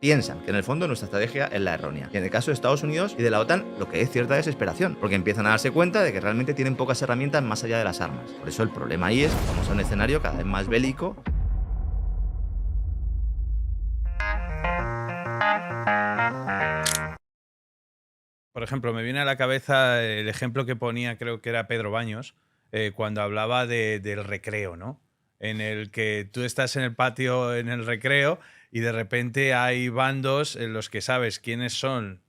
piensan que en el fondo nuestra estrategia es la errónea. Y en el caso de Estados Unidos y de la OTAN, lo que es cierta desesperación, porque empiezan a darse cuenta de que realmente tienen pocas herramientas más allá de las armas. Por eso el problema ahí es que estamos en un escenario cada vez más bélico. Por ejemplo, me viene a la cabeza el ejemplo que ponía, creo que era Pedro Baños, cuando hablaba del recreo, ¿no? En el que tú estás en el patio en el recreo y de repente hay bandos en los que sabes quiénes son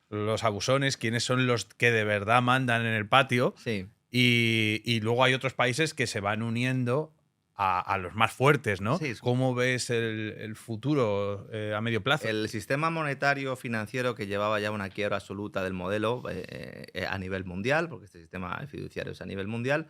los abusones, quiénes son los que de verdad mandan en el patio, Sí. y luego hay otros países que se van uniendo a los más fuertes, ¿no? Sí, ¿Cómo ves el futuro a medio plazo? el sistema monetario financiero que llevaba ya una quiebra absoluta del modelo a nivel mundial, porque este sistema fiduciario es a nivel mundial,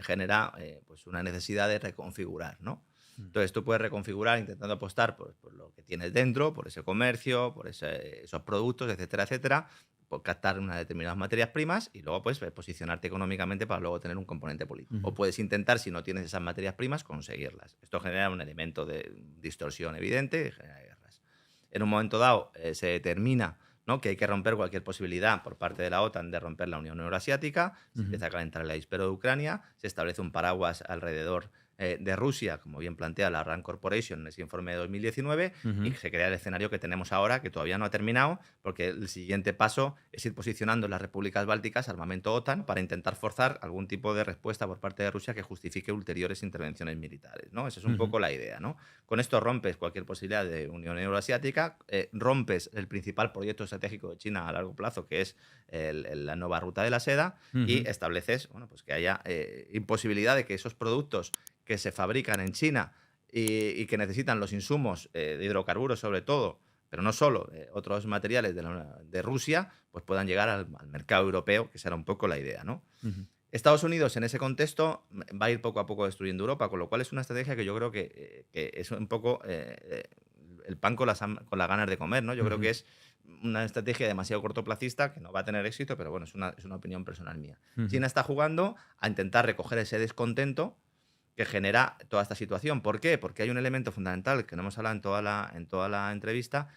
genera pues una necesidad de reconfigurar, ¿no? Entonces tú puedes reconfigurar intentando apostar por lo que tienes dentro, por ese comercio, por esos productos, etcétera, etcétera, por captar unas determinadas materias primas y luego pues posicionarte económicamente para luego tener un componente político. O puedes intentar, si no tienes esas materias primas, conseguirlas. Esto genera un elemento de distorsión evidente y genera guerras. En un momento dado se determina, ¿no?, que hay que romper cualquier posibilidad por parte de la OTAN de romper la Unión Euroasiática, se empieza a calentar el avispero de Ucrania, se establece un paraguas alrededor de Rusia, como bien plantea la RAND Corporation en ese informe de 2019, y se crea el escenario que tenemos ahora, que todavía no ha terminado, porque el siguiente paso es ir posicionando en las repúblicas bálticas armamento OTAN para intentar forzar algún tipo de respuesta por parte de Rusia que justifique ulteriores intervenciones militares, ¿no? Esa es un poco la idea, ¿no? Con esto rompes cualquier posibilidad de Unión Euroasiática, rompes el principal proyecto estratégico de China a largo plazo, que es la nueva ruta de la seda, y estableces, bueno, pues que haya imposibilidad de que esos productos que se fabrican en China y que necesitan los insumos de hidrocarburos sobre todo, pero no solo, otros materiales de Rusia, pues puedan llegar al mercado europeo, que será un poco la idea, ¿no? Estados Unidos en ese contexto va a ir poco a poco destruyendo Europa, con lo cual es una estrategia que yo creo que es un poco el pan con las ganas de comer, ¿no? Yo creo que es una estrategia demasiado cortoplacista que no va a tener éxito, pero bueno, es una opinión personal mía. China está jugando a intentar recoger ese descontento que genera toda esta situación. ¿Por qué? Porque hay un elemento fundamental que no hemos hablado en toda la entrevista,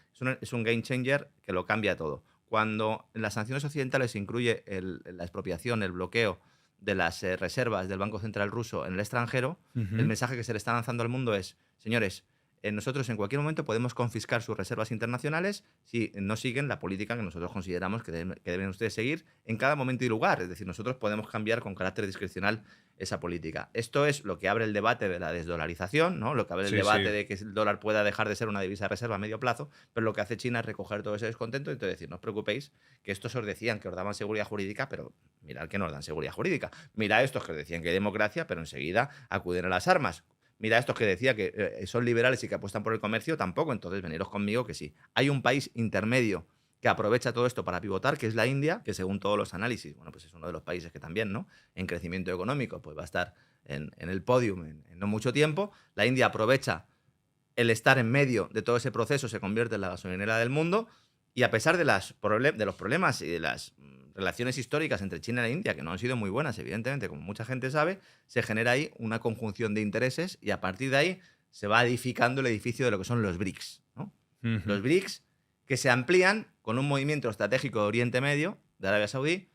es un game changer que lo cambia todo. Cuando en las sanciones occidentales se incluye la expropiación, el bloqueo de las reservas del Banco Central ruso en el extranjero, el mensaje que se le está lanzando al mundo es, señores, nosotros en cualquier momento podemos confiscar sus reservas internacionales si no siguen la política que nosotros consideramos que deben ustedes seguir en cada momento y lugar. Es decir, nosotros podemos cambiar con carácter discrecional esa política. Esto es lo que abre el debate de la desdolarización, ¿no? Lo que abre el debate de que el dólar pueda dejar de ser una divisa de reserva a medio plazo, pero lo que hace China es recoger todo ese descontento y entonces decir, no os preocupéis, que estos os decían que os daban seguridad jurídica, pero mirad que no os dan seguridad jurídica. Mirad estos que os decían que hay democracia, pero enseguida acuden a las armas. Mira, estos que decía que son liberales y que apuestan por el comercio, tampoco, entonces veniros conmigo que sí. Hay un país intermedio que aprovecha todo esto para pivotar, que es la India, que según todos los análisis, bueno, pues es uno de los países que también, ¿no?, en crecimiento económico, pues va a estar en el podium en no mucho tiempo. La India aprovecha el estar en medio de todo ese proceso, se convierte en la gasolinera del mundo, y a pesar de los problemas y de las relaciones históricas entre China y la India, que no han sido muy buenas, evidentemente, como mucha gente sabe, se genera ahí una conjunción de intereses y a partir de ahí se va edificando el edificio de lo que son los BRICS, ¿no? Los BRICS que se amplían con un movimiento estratégico de Oriente Medio, de Arabia Saudí,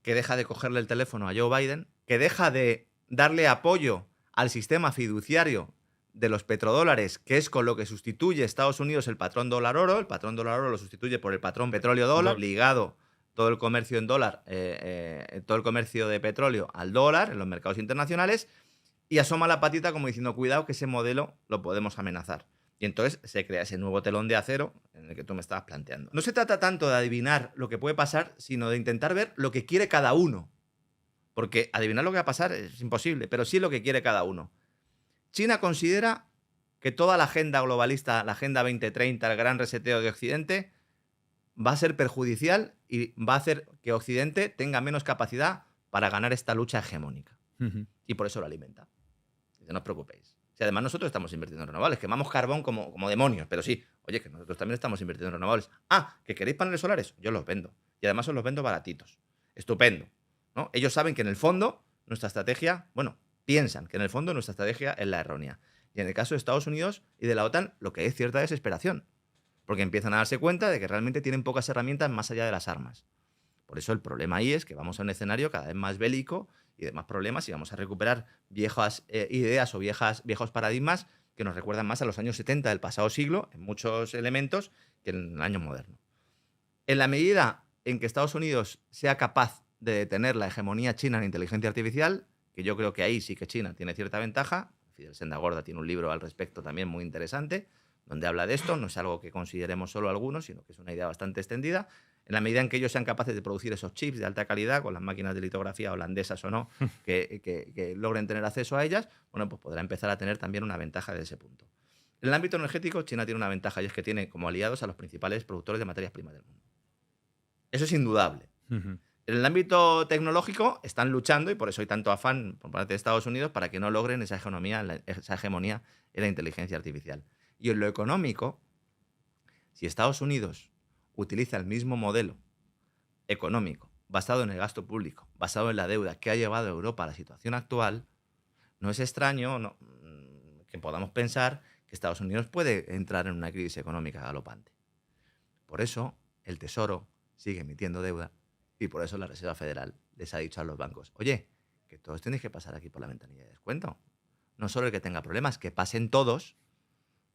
que deja de cogerle el teléfono a Joe Biden, que deja de darle apoyo al sistema fiduciario de los petrodólares, que es con lo que sustituye Estados Unidos el patrón dólar-oro. El patrón dólar-oro lo sustituye por el patrón petróleo-dólar, ligado todo el comercio en dólar, todo el comercio de petróleo al dólar en los mercados internacionales, y asoma la patita como diciendo, cuidado que ese modelo lo podemos amenazar. Y entonces se crea ese nuevo telón de acero en el que tú me estabas planteando. No se trata tanto de adivinar lo que puede pasar, sino de intentar ver lo que quiere cada uno. Porque adivinar lo que va a pasar es imposible, pero sí lo que quiere cada uno. China considera que toda la agenda globalista, la Agenda 2030, el gran reseteo de Occidente, va a ser perjudicial y va a hacer que Occidente tenga menos capacidad para ganar esta lucha hegemónica. Y por eso lo alimenta. Dice, no os preocupéis. Si además nosotros estamos invirtiendo en renovables, quemamos carbón como demonios, pero sí, oye, que nosotros también estamos invirtiendo en renovables. Ah, ¿que queréis paneles solares? Yo los vendo. Y además os los vendo baratitos. Estupendo, ¿no? Ellos saben que en el fondo nuestra estrategia, bueno, piensan que en el fondo nuestra estrategia es la errónea. Y en el caso de Estados Unidos y de la OTAN, lo que es cierta desesperación. porque empiezan a darse cuenta de que realmente tienen pocas herramientas más allá de las armas. Por eso el problema ahí es que vamos a un escenario cada vez más bélico y de más problemas y vamos a recuperar viejas ideas o viejos paradigmas que nos recuerdan más a los años 70 del pasado siglo en muchos elementos que en el año moderno. En la medida en que Estados Unidos sea capaz de detener la hegemonía china en inteligencia artificial, que yo creo que ahí sí que China tiene cierta ventaja, Fidel Sendagorda tiene un libro al respecto también muy interesante, donde habla de esto, no es algo que consideremos solo algunos, sino que es una idea bastante extendida. En la medida en que ellos sean capaces de producir esos chips de alta calidad, con las máquinas de litografía holandesas o no, que logren tener acceso a ellas, bueno, pues podrá empezar a tener también una ventaja de ese punto. En el ámbito energético, China tiene una ventaja y es que tiene como aliados a los principales productores de materias primas del mundo. Eso es indudable. En el ámbito tecnológico están luchando, y por eso hay tanto afán por parte de Estados Unidos para que no logren esa hegemonía en la inteligencia artificial. Y en lo económico, si Estados Unidos utiliza el mismo modelo económico basado en el gasto público, basado en la deuda que ha llevado a Europa a la situación actual, no es extraño que podamos pensar que Estados Unidos puede entrar en una crisis económica galopante. Por eso el Tesoro sigue emitiendo deuda y por eso la Reserva Federal les ha dicho a los bancos, oye, que todos tenéis que pasar aquí por la ventanilla de descuento. No solo el que tenga problemas, que pasen todos,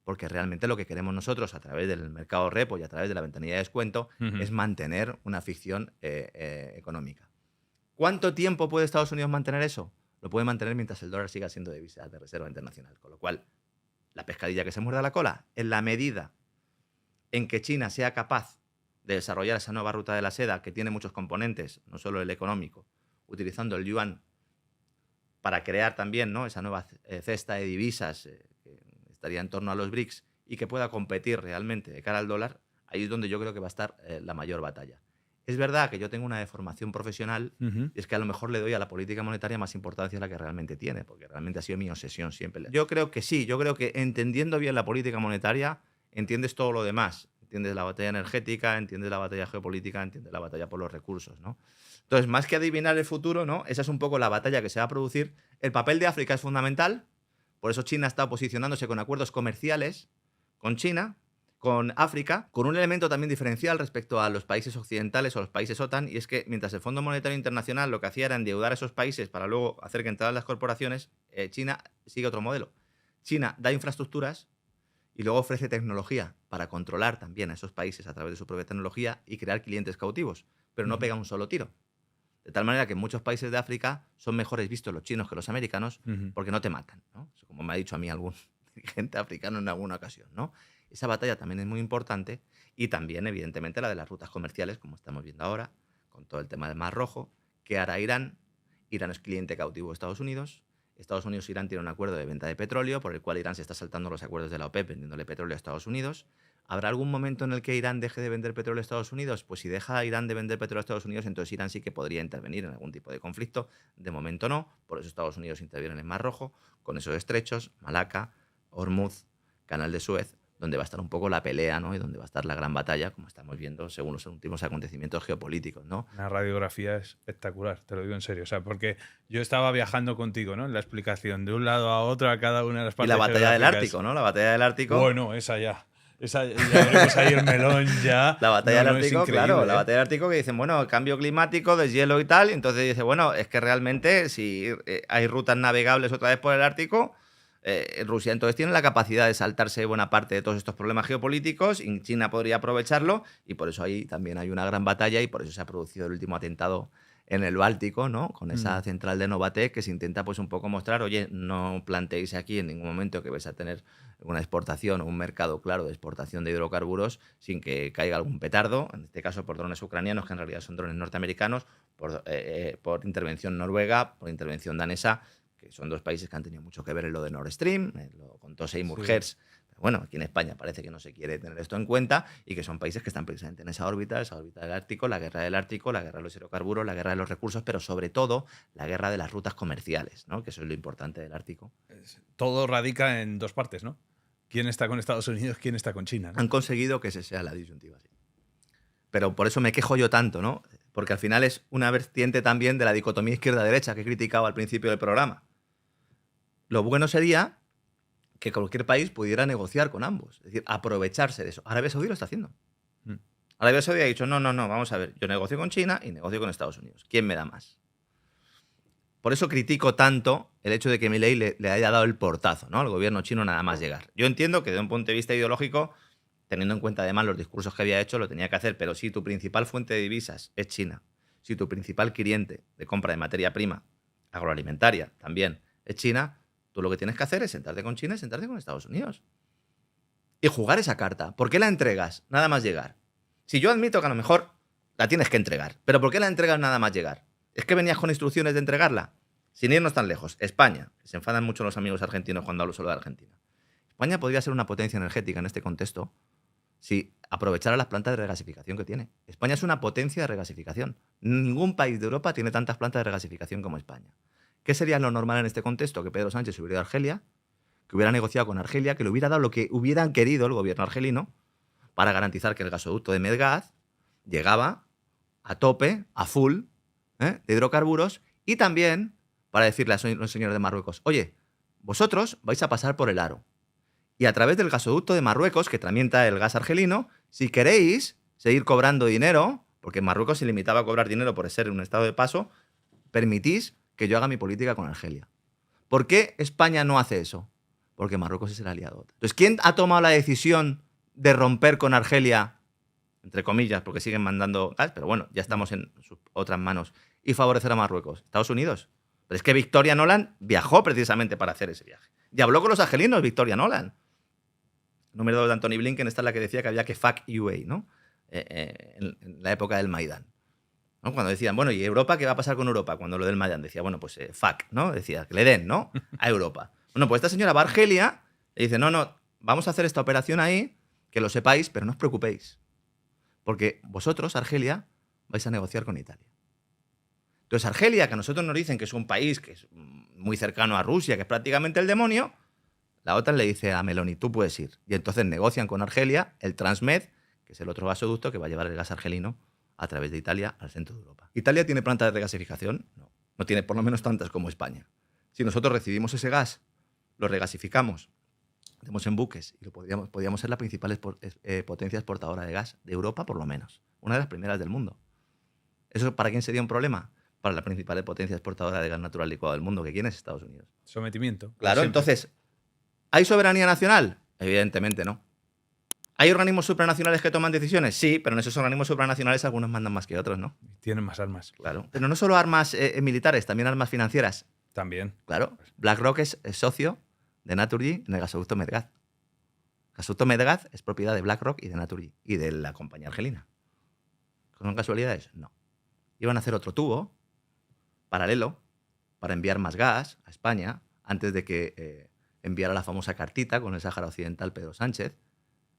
porque realmente lo que queremos nosotros a través del mercado repo y a través de la ventanilla de descuento es mantener una ficción económica. ¿Cuánto tiempo puede Estados Unidos mantener eso? Lo puede mantener mientras el dólar siga siendo divisa de reserva internacional. Con lo cual, la pescadilla que se muerda la cola, en la medida en que China sea capaz de desarrollar esa nueva ruta de la seda que tiene muchos componentes, no solo el económico, utilizando el yuan para crear también, ¿no?, esa nueva cesta de divisas que estaría en torno a los BRICS y que pueda competir realmente de cara al dólar, ahí es donde yo creo que va a estar la mayor batalla. Es verdad que yo tengo una deformación profesional y es que a lo mejor le doy a la política monetaria más importancia de la que realmente tiene, porque realmente ha sido mi obsesión siempre. Yo creo que sí, yo creo que entendiendo bien la política monetaria, entiendes todo lo demás. Entiendes la batalla energética, entiendes la batalla geopolítica, entiendes la batalla por los recursos, ¿no? Entonces, más que adivinar el futuro, ¿no?, esa es un poco la batalla que se va a producir. El papel de África es fundamental, por eso China está posicionándose con acuerdos comerciales con China, con África, con un elemento también diferencial respecto a los países occidentales o los países OTAN, y es que mientras el Fondo Monetario Internacional lo que hacía era endeudar a esos países para luego hacer que entraran las corporaciones, China sigue otro modelo. China da infraestructuras y luego ofrece tecnología para controlar también a esos países a través de su propia tecnología y crear clientes cautivos, pero no pega un solo tiro. De tal manera que en muchos países de África son mejores vistos los chinos que los americanos porque no te matan, ¿no? Como me ha dicho a mí algún dirigente africano en alguna ocasión, ¿no? Esa batalla también es muy importante y también, evidentemente, la de las rutas comerciales, como estamos viendo ahora, con todo el tema del Mar Rojo. ¿Qué hará Irán? Irán es cliente cautivo de Estados Unidos. Estados Unidos y Irán tienen un acuerdo de venta de petróleo por el cual Irán se está saltando los acuerdos de la OPEP vendiéndole petróleo a Estados Unidos. ¿Habrá algún momento en el que Irán deje de vender petróleo a Estados Unidos? Pues si deja a Irán de vender petróleo a Estados Unidos, entonces Irán sí que podría intervenir en algún tipo de conflicto. De momento no, por eso Estados Unidos interviene en el Mar Rojo, con esos estrechos, Malaca, Hormuz, Canal de Suez, donde va a estar un poco la pelea, ¿no?, y donde va a estar la gran batalla, como estamos viendo según los últimos acontecimientos geopolíticos, ¿no? Una radiografía espectacular, te lo digo en serio. O sea, porque yo estaba viajando contigo, ¿no?, en la explicación de un lado a otro a cada una de las partes. Y la batalla del Ártico, ¿no? La batalla del Ártico. Bueno, esa ya. Esa ya abrimos ahí el melón ya. La batalla del Ártico, claro. La batalla del Ártico que dicen, bueno, cambio climático, deshielo y tal. Y entonces dice, bueno, es que realmente si hay rutas navegables otra vez por el Ártico, Rusia entonces tiene la capacidad de saltarse buena parte de todos estos problemas geopolíticos y China podría aprovecharlo y por eso ahí también hay una gran batalla y por eso se ha producido el último atentado en el Báltico, ¿no?, con esa central de Novatek que se intenta pues un poco mostrar, oye, no planteéis aquí en ningún momento que vais a tener una exportación o un mercado claro de exportación de hidrocarburos sin que caiga algún petardo, en este caso por drones ucranianos, que en realidad son drones norteamericanos, por intervención noruega, por intervención danesa, que son dos países que han tenido mucho que ver en lo de Nord Stream, lo contó Seymour Hersh. Pero bueno, aquí en España parece que no se quiere tener esto en cuenta y que son países que están precisamente en esa órbita del Ártico, la guerra de los hidrocarburos, la guerra de los recursos, pero sobre todo la guerra de las rutas comerciales, ¿no?, que eso es lo importante del Ártico. Todo radica en dos partes, ¿no? ¿Quién está con Estados Unidos, quién está con China, ¿no? Han conseguido que ese sea la disyuntiva, sí. Pero por eso me quejo yo tanto, ¿no? Porque al final es una vertiente también de la dicotomía izquierda-derecha que he criticado al principio del programa. Lo bueno sería que cualquier país pudiera negociar con ambos. Es decir, aprovecharse de eso. Arabia Saudí lo está haciendo. Mm. Arabia Saudí ha dicho, no, vamos a ver, yo negocio con China y negocio con Estados Unidos. ¿Quién me da más? Por eso critico tanto el hecho de que Milei le haya dado el portazo, ¿no?, al gobierno chino nada más llegar. Yo entiendo que desde un punto de vista ideológico, teniendo en cuenta además los discursos que había hecho, lo tenía que hacer, pero si tu principal fuente de divisas es China, si tu principal cliente de compra de materia prima agroalimentaria también es China, tú lo que tienes que hacer es sentarte con China y sentarte con Estados Unidos. Y jugar esa carta. ¿Por qué la entregas nada más llegar? Si yo admito que a lo mejor la tienes que entregar, pero ¿por qué la entregas nada más llegar? ¿Es que venías con instrucciones de entregarla? Sin irnos tan lejos, España, que se enfadan mucho los amigos argentinos cuando hablo solo de Argentina. España podría ser una potencia energética en este contexto si aprovechara las plantas de regasificación que tiene. España es una potencia de regasificación. Ningún país de Europa tiene tantas plantas de regasificación como España. ¿Qué sería lo normal en este contexto? Que Pedro Sánchez hubiera ido a Argelia, que hubiera negociado con Argelia, que le hubiera dado lo que hubieran querido el gobierno argelino para garantizar que el gasoducto de Medgaz llegaba a tope, a full, de hidrocarburos, y también para decirle a los señores de Marruecos, oye, vosotros vais a pasar por el aro. Y a través del gasoducto de Marruecos, que también trae el gas argelino, si queréis seguir cobrando dinero, porque Marruecos se limitaba a cobrar dinero por ser un estado de paso, permitís que yo haga mi política con Argelia. ¿Por qué España no hace eso? Porque Marruecos es el aliado. Entonces, ¿quién ha tomado la decisión de romper con Argelia, entre comillas, porque siguen mandando gas, pero bueno, ya estamos en sus otras manos, y favorecer a Marruecos? Estados Unidos. Pero es que Victoria Nolan viajó precisamente para hacer ese viaje. Y habló con los argelinos Victoria Nolan. Número 2 de Anthony Blinken, esta es la que decía que había que fuck UA, ¿no? En la época del Maidán, ¿no? Cuando decían, bueno, ¿y Europa qué va a pasar con Europa? Cuando lo del Maidán decía, bueno, pues fuck, ¿no? Decía, que le den, ¿no?, a Europa. Bueno, pues esta señora va a Argelia y dice, no, vamos a hacer esta operación ahí, que lo sepáis, pero no os preocupéis. Porque vosotros, Argelia, vais a negociar con Italia. Entonces, Argelia, que a nosotros nos dicen que es un país que es muy cercano a Rusia, que es prácticamente el demonio, la OTAN le dice a Meloni, tú puedes ir. Y entonces negocian con Argelia el Transmed, que es el otro gasoducto que va a llevar el gas argelino a través de Italia al centro de Europa. ¿Italia tiene plantas de regasificación? No. No tiene por lo menos tantas como España. Si nosotros recibimos ese gas, lo regasificamos, metemos en buques y podríamos ser la principal potencia exportadora de gas de Europa, por lo menos. Una de las primeras del mundo. ¿Eso para quién sería un problema? Para la principal potencia exportadora de gas natural licuado del mundo, que quién es Estados Unidos. Sometimiento. Claro, entonces, ¿hay soberanía nacional? Evidentemente no. ¿Hay organismos supranacionales que toman decisiones? Sí, pero en esos organismos supranacionales algunos mandan más que otros, ¿no? Tienen más armas. Claro. Pero no solo armas militares, también armas financieras. También. Claro. BlackRock es socio de Naturgy en el gasoducto Medgaz. El gasoducto Medgaz es propiedad de BlackRock y de Naturgy y de la compañía argelina. ¿Son casualidades? No. Iban a hacer otro tubo paralelo para enviar más gas a España antes de que enviara la famosa cartita con el Sáhara Occidental Pedro Sánchez.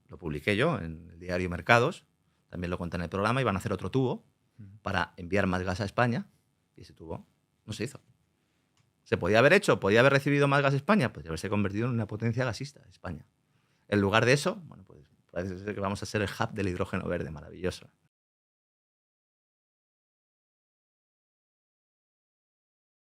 Lo publiqué yo en el diario Mercados, también lo conté en el programa. Iban a hacer otro tubo para enviar más gas a España y ese tubo no se hizo. ¿Se podía haber hecho? ¿Podía haber recibido más gas a España? Podría haberse convertido en una potencia gasista de España. En lugar de eso, bueno, pues parece ser que vamos a ser el hub del hidrógeno verde, maravilloso.